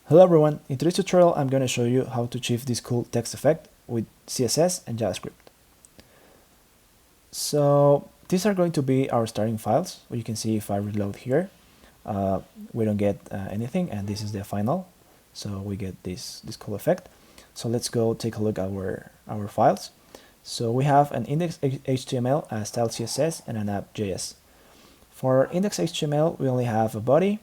Hello everyone, in today's tutorial I'm going to show you how to achieve this cool text effect with CSS and JavaScript. So these are going to be our starting files. You can see if I reload here, we don't get anything, and this is the final. So we get this cool effect. So let's go take a look at our files. So we have an index.html, a style CSS, and an app.js. For index.html, we only have a body,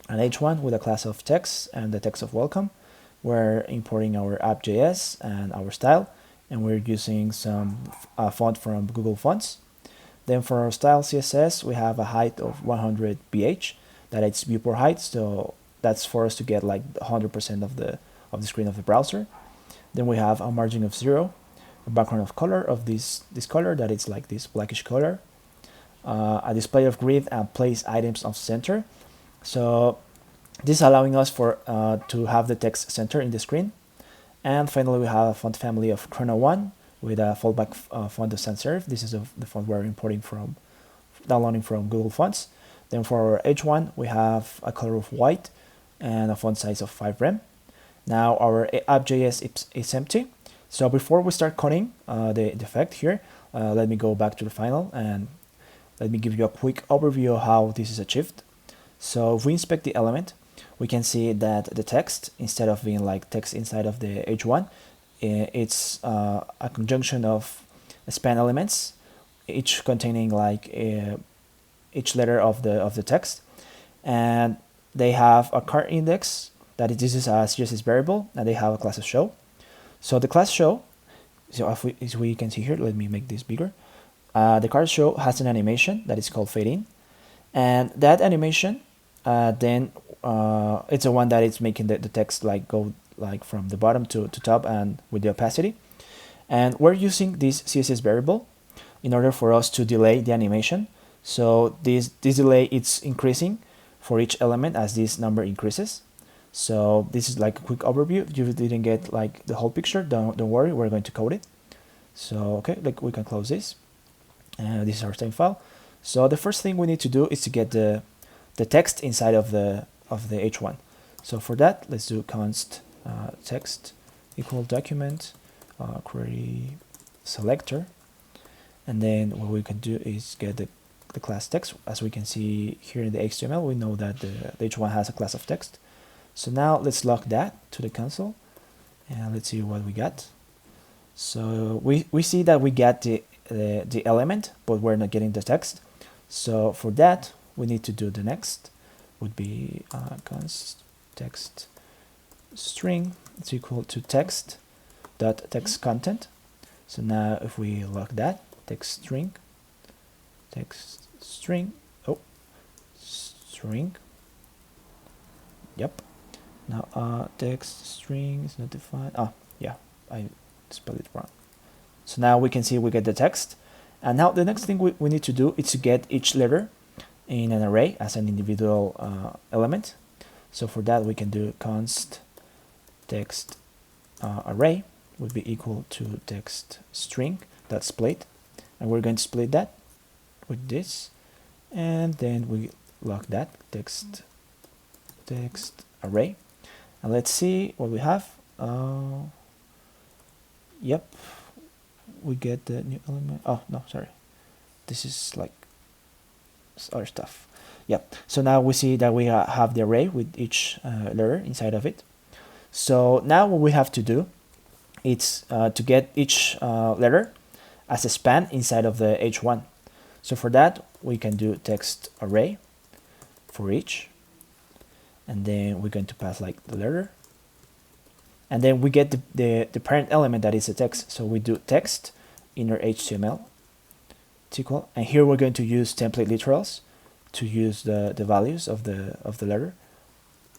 an h1 with a class of text and the text of welcome. We're importing our app.js and our style, and we're using some font from Google Fonts. Then for our style CSS, we have a height of 100 ph, that it's viewport height, so that's for us to get like 100% of the screen of the browser. Then we have a margin of 0, a background of color of this color, that it's like this blackish color, a display of grid and place items off center. So this is allowing us to have the text center in the screen. And finally, we have a font family of Chrono 1 with a fallback font of sans serif. This is the font we're downloading from Google Fonts. Then for our H1, we have a color of white and a font size of 5 rem. Now our app.js is empty. So before we start coding the effect here, let me go back to the final and let me give you a quick overview of how this is achieved. So if we inspect the element, we can see that the text, instead of being like text inside of the H1, it's a conjunction of span elements, each containing like each letter of the text, and they have a card index that this is a CSS variable, and they have a class of show. So the class show, so as we can see here, let me make this bigger. The card show has an animation that is called fade in, and that animation then it's the one that is making the text like go like from the bottom to top and with the opacity. And we're using this CSS variable in order for us to delay the animation. So this delay, it's increasing for each element as this number increases. So this is like a quick overview. If you didn't get like the whole picture, don't worry, we're going to code it. So okay, like we can close this. This is our same file. So the first thing we need to do is to get the text inside of the H1. So for that, let's do const text equal document query selector, and then what we can do is get the class text. As we can see here in the HTML, we know that the H1 has a class of text. So now let's log that to the console, and let's see what we got. So we see that we get the element, but we're not getting the text. So for that, we need to do the next would be const text string is equal to text dot text content. So now if we log that text string string, yep. Now text string is not defined. Oh yeah, I spelled it wrong. So now we can see we get the text, and now the next thing we need to do is to get each letter in an array as an individual element. So for that, we can do const text array would be equal to text string dot split, and we're going to split that with this, and then we log that text array, and let's see what we have. Yep, we get the new element. Oh no, sorry, this is like other stuff. Yep. So now we see that we have the array with each letter inside of it. So now what we have to do is to get each letter as a span inside of the H1. So for that, we can do text array for each, and then we're going to pass like the letter, and then we get the parent element that is a text. So we do text inner HTML equal, and here we're going to use template literals to use the values of the letter.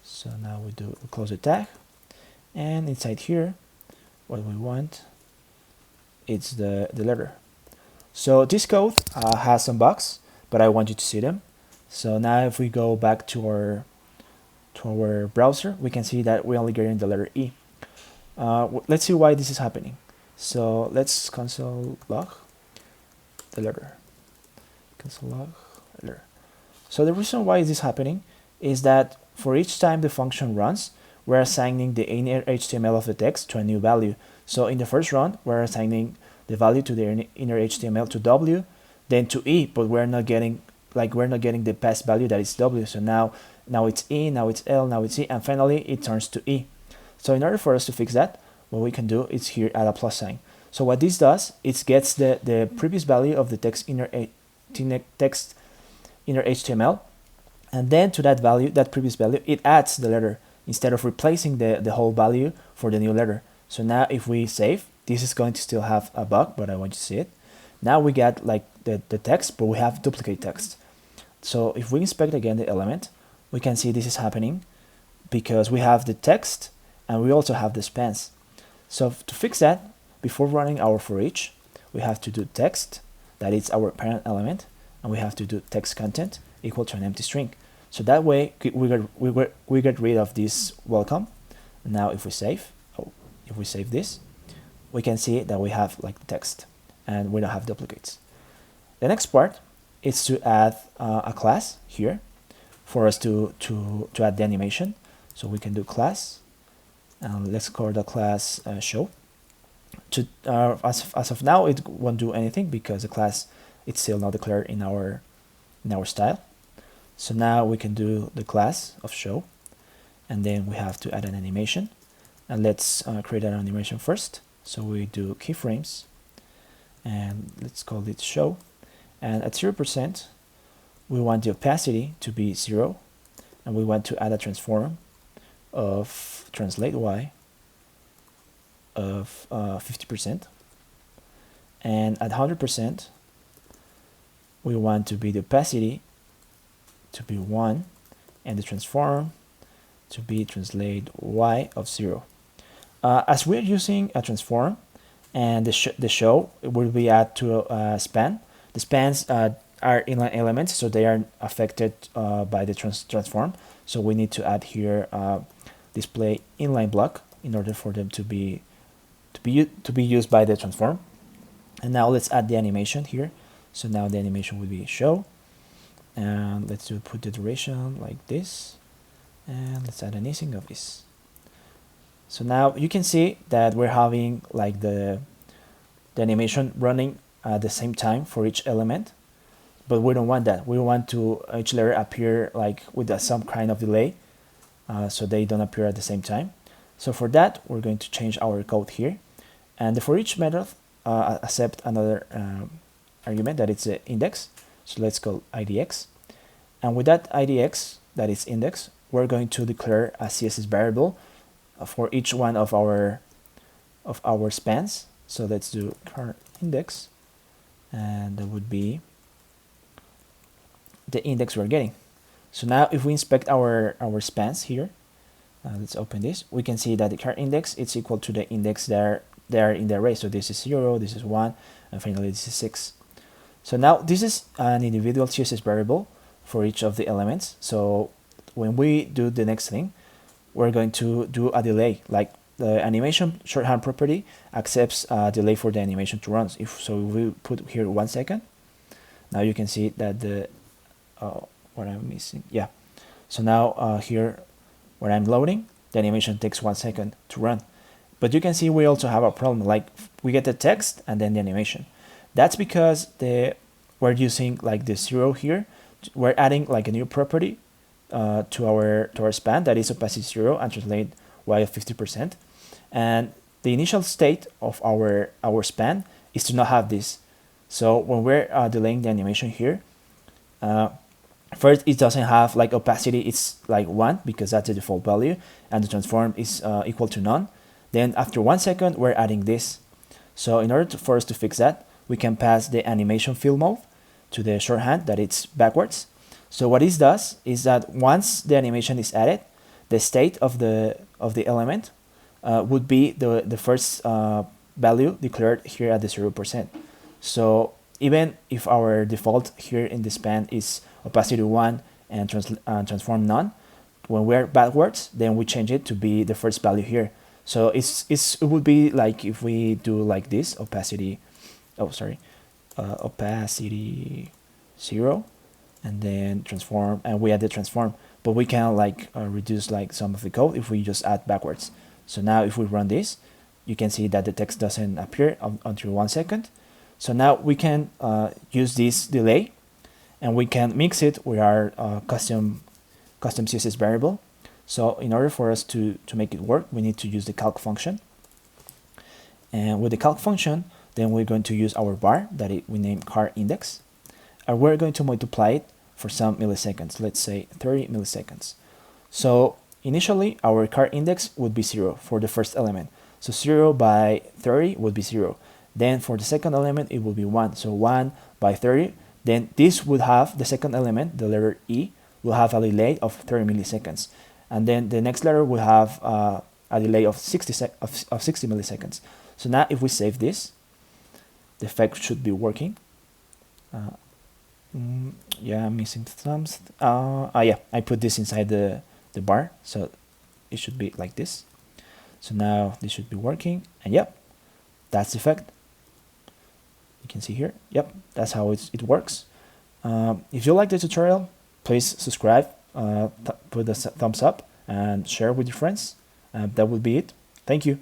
So now we close the tag, and inside here what we want it's the letter. So this code has some bugs, but I want you to see them. So now if we go back to our browser, we can see that we're only getting the letter E. Let's see why this is happening. So let's console log the letter. Console log letter. So the reason why this is happening is that for each time the function runs, we're assigning the inner HTML of the text to a new value. So in the first run, we're assigning the value to the inner HTML to W, then to E, but we're not getting the past value that is W. So now it's E, now it's L, now it's E, and finally it turns to E. So in order for us to fix that, what we can do is here add a plus sign. So what this does, it gets the previous value of the text inner HTML, and then to that value, that previous value, it adds the letter instead of replacing the whole value for the new letter. So now if we save, this is going to still have a bug, but I want you to see it. Now we get like the text, but we have duplicate text. So if we inspect again the element, we can see this is happening because we have the text and we also have the spans. So to fix that, before running our for each, we have to do text, that is our parent element, and we have to do text content equal to an empty string. So that way we get rid of this welcome. Now if we save this, we can see that we have like the text and we don't have duplicates. The next part is to add a class here for us to add the animation. So we can do class, and let's call the class show. As of now, it won't do anything because the class it's still not declared in our style. So now we can do the class of show, and then we have to add an animation, and let's create an animation first. So we do keyframes, and let's call it show, and at 0% we want the opacity to be 0, and we want to add a transform of translate y of 50%, and at 100% we want to be the opacity to be 1 and the transform to be translate y of 0. As we're using a transform and the show will be added to a span, the spans are inline elements, so they are affected by the transform. So we need to add here display inline block in order for them to be used by the transform. And now let's add the animation here. So now the animation will be show, and let's put the duration like this, and let's add an async of this. So now you can see that we're having like the animation running at the same time for each element, but we don't want that. We want to each layer appear like with some kind of delay, so they don't appear at the same time. So for that, we're going to change our code here, and the for each method accept another argument that it's the index. So let's call idx, and with that idx that is index, we're going to declare a CSS variable for each one of our spans. So let's do current index, and that would be the index we're getting. So now if we inspect our spans here, let's open this, we can see that the current index is equal to the index there in the array. So this is 0, this is 1, and finally this is 6. So now this is an individual CSS variable for each of the elements. So when we do the next thing, we're going to do a delay, like the animation shorthand property accepts a delay for the animation to run. If we put here 1 second, now you can see that the what I'm missing, yeah. So now here where I'm loading, the animation takes 1 second to run. But you can see we also have a problem, like we get the text and then the animation. That's because we're using like the 0 here. We're adding like a new property to our span that is opacity 0 and translate y of 50%. And the initial state of our span is to not have this. So when we're delaying the animation here, first it doesn't have like opacity, it's like 1 because that's the default value, and the transform is equal to none. Then after 1 second, we're adding this. So in order for us to fix that, we can pass the animation fill mode to the shorthand that it's backwards. So what this does is that once the animation is added, the state of the element would be the first value declared here at the 0%. So even if our default here in the span is opacity 1 and transform none, when we're backwards, then we change it to be the first value here. So it would be like if we do like this, opacity, opacity 0, and then transform, and we add the transform. but we can like reduce like some of the code if we just add backwards. So now if we run this, you can see that the text doesn't appear until 1 second. So now we can use this delay, and we can mix it with our custom CSS variable. So in order for us to make it work, we need to use the calc function. And with the calc function, then we're going to use our var that we name car index, and we're going to multiply it for some milliseconds, let's say 30 milliseconds. So initially our car index would be 0 for the first element. So 0 by 30 would be 0. Then for the second element it will be 1. So 1 by 30. Then this would have the second element, the letter E, will have a delay of 30 milliseconds. And then the next letter will have a delay of 60 milliseconds. So now if we save this, the effect should be working. Yeah, I'm missing some. Yeah, I put this inside the bar, so it should be like this. So now this should be working, and yep, that's the effect. You can see here. Yep, that's how it works. If you like the tutorial, please subscribe, put a thumbs up, and share with your friends. That would be it. Thank you.